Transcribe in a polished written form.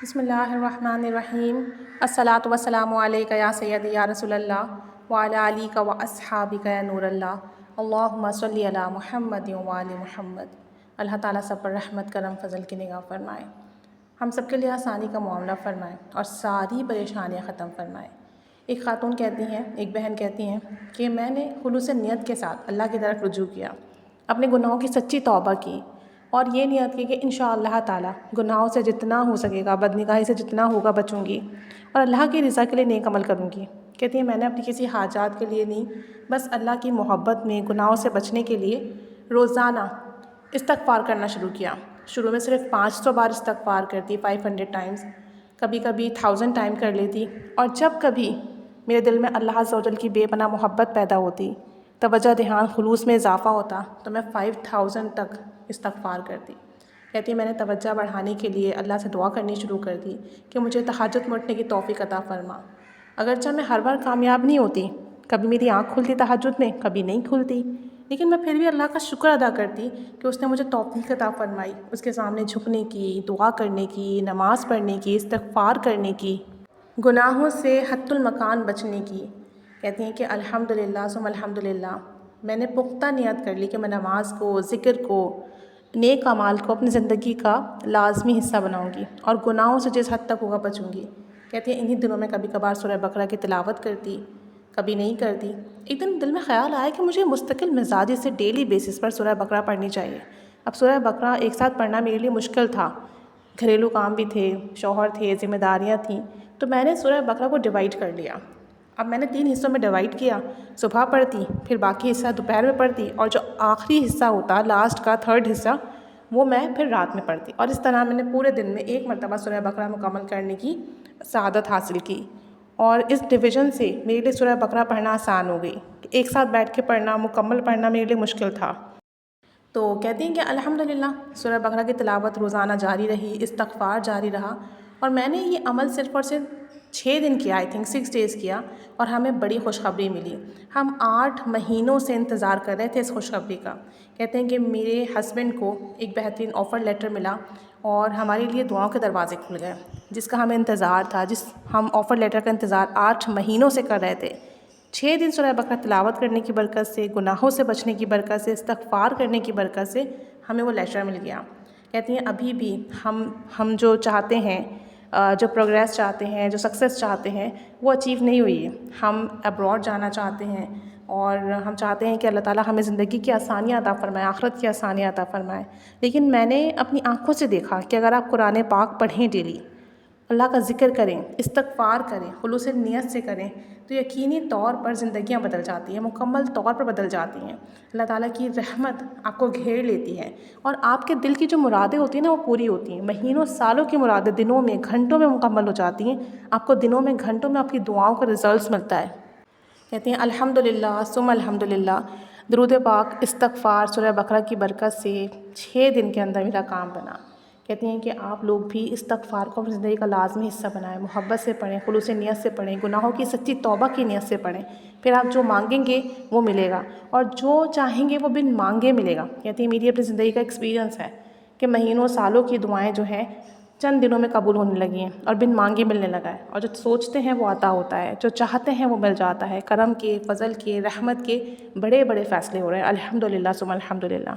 بسم اللہ الرحمن الرحیم الصلاۃ والسلام علیک یا سیدی یا رسول اللہ وعلی آلک و اصحابک یا نور اللہ اللہم صلی علی محمد وعلی محمد۔ اللہ تعالیٰ سب پر رحمت کرم فضل کی نگاہ فرمائے، ہم سب کے لیے آسانی کا معاملہ فرمائے اور ساری پریشانیاں ختم فرمائے۔ ایک خاتون کہتی ہیں، ایک بہن کہتی ہیں کہ میں نے خلوص نیت کے ساتھ اللہ کی طرف رجوع کیا، اپنے گناہوں کی سچی توبہ کی اور یہ نیت کی کہ انشاءاللہ تعالیٰ گناہوں سے جتنا ہو سکے گا، بدنگاہی سے جتنا ہوگا بچوں گی اور اللہ کی رضا کے لیے نیک عمل کروں گی۔ کہتی ہیں میں نے اپنی کسی حاجات کے لیے نہیں، بس اللہ کی محبت میں گناہوں سے بچنے کے لیے روزانہ استغفار کرنا شروع کیا۔ شروع میں صرف 500 بار استغفار کرتی، 500 ٹائمز، کبھی کبھی 1000 ٹائم کر لیتی، اور جب کبھی میرے دل میں اللہ عز و جل کی بے پناہ محبت پیدا ہوتی، توجہ دھیان خلوص میں اضافہ ہوتا، تو میں 5000 تک استغفار کرتی۔ کہتی ہے میں نے توجہ بڑھانے کے لیے اللہ سے دعا کرنی شروع کر دی کہ مجھے تہجد میں اٹھنے کی توفیق عطا فرما۔ اگرچہ میں ہر بار کامیاب نہیں ہوتی، کبھی میری آنکھ کھلتی تہجد میں، کبھی نہیں کھلتی، لیکن میں پھر بھی اللہ کا شکر ادا کرتی کہ اس نے مجھے توفیق عطا فرمائی اس کے سامنے جھکنے کی، دعا کرنے کی، نماز پڑھنے کی، استغفار کرنے کی، گناہوں سے حد المکان بچنے کی۔ کہتی ہیں کہ الحمدللہ ثم الحمدللہ، میں نے پختہ نیت کر لی کہ میں نماز کو، ذکر کو، نیک اعمال کو اپنی زندگی کا لازمی حصہ بناؤں گی اور گناہوں سے جس حد تک ہوگا بچوں گی۔ کہتی ہیں انہی دنوں میں کبھی کبھار سورہ بقرہ کی تلاوت کرتی، کبھی نہیں کرتی۔ ایک دن دل میں خیال آیا کہ مجھے مستقل مزاجی سے ڈیلی بیسس پر سورہ بقرہ پڑھنی چاہیے۔ اب سورہ بقرہ ایک ساتھ پڑھنا میرے لیے مشکل تھا، گھریلو کام بھی تھے، شوہر تھے، ذمہ داریاں تھیں، تو میں نے سورہ بقرہ کو ڈیوائیڈ کر لیا۔ اب میں نے 3 حصوں میں ڈیوائیڈ کیا، صبح پڑھتی، پھر باقی حصہ دوپہر میں پڑھتی، اور جو آخری حصہ ہوتا لاسٹ کا 3rd حصہ وہ میں پھر رات میں پڑھتی، اور اس طرح میں نے پورے دن میں ایک مرتبہ سورہ بقرہ مکمل کرنے کی سعادت حاصل کی۔ اور اس ڈویژن سے میرے لیے سورہ بقرہ پڑھنا آسان ہو گئی۔ ایک ساتھ بیٹھ کے پڑھنا، مکمل پڑھنا میرے لیے مشکل تھا۔ تو کہتی ہیں کہ الحمدللہ سورہ بقرہ کی تلاوت روزانہ جاری رہی، استغفار جاری رہا، اور میں نے یہ عمل صرف اور صرف 6 دن کیا، آئی تھنک 6 ڈیز کیا، اور ہمیں بڑی خوشخبری ملی۔ ہم 8 مہینوں سے انتظار کر رہے تھے اس خوشخبری کا۔ کہتے ہیں کہ میرے ہسبینڈ کو ایک بہترین آفر لیٹر ملا اور ہمارے لیے دعاؤں کے دروازے کھل گئے، جس کا ہمیں انتظار تھا، ہم آفر لیٹر کا انتظار 8 مہینوں سے کر رہے تھے۔ 6 دن سورہ بقرہ تلاوت کرنے کی برکت سے، گناہوں سے بچنے کی برکت سے، استغفار کرنے کی برکت سے ہمیں وہ لیٹر مل گیا۔ کہتی ہیں ابھی بھی ہم جو چاہتے ہیں، جو پروگریس چاہتے ہیں، جو سکسیس چاہتے ہیں، وہ اچیو نہیں ہوئی ہے۔ ہم ابراڈ جانا چاہتے ہیں اور ہم چاہتے ہیں کہ اللہ تعالیٰ ہمیں زندگی کی آسانیاں عطا فرمائے، آخرت کی آسانیاں عطا فرمائے، لیکن میں نے اپنی آنکھوں سے دیکھا کہ اگر آپ قرآن پاک پڑھیں، ڈیلی اللہ کا ذکر کریں، استغفار کریں، خلوص نیت سے کریں، تو یقینی طور پر زندگیاں بدل جاتی ہیں، مکمل طور پر بدل جاتی ہیں۔ اللہ تعالیٰ کی رحمت آپ کو گھیر لیتی ہے اور آپ کے دل کی جو مرادیں ہوتی ہیں نا، وہ پوری ہوتی ہیں۔ مہینوں سالوں کی مرادیں دنوں میں، گھنٹوں میں مکمل ہو جاتی ہیں۔ آپ کو دنوں میں، گھنٹوں میں آپ کی دعاؤں کا رزلٹس ملتا ہے۔ کہتے ہیں الحمدللہ ثم الحمدللہ، درود پاک، استغفار، سورہ بقرہ کی برکت سے 6 دن کے اندر میرا کام بنا۔ کہتی ہیں کہ آپ لوگ بھی استغفار کو اپنی زندگی کا لازمی حصہ بنائیں، محبت سے پڑھیں، خلوص نیت سے پڑھیں، گناہوں کی سچی توبہ کی نیت سے پڑھیں، پھر آپ جو مانگیں گے وہ ملے گا، اور جو چاہیں گے وہ بن مانگے ملے گا۔ کہتی ہیں میری اپنی زندگی کا ایکسپیرینس ہے کہ مہینوں سالوں کی دعائیں جو ہیں چند دنوں میں قبول ہونے لگی ہیں اور بن مانگے ملنے لگا ہے، اور جو سوچتے ہیں وہ عطا ہوتا ہے، جو چاہتے ہیں وہ مل جاتا ہے۔ کرم کے، فضل کے، رحمت کے بڑے بڑے فیصلے ہو رہے ہیں، الحمدللہ ثم الحمدللہ۔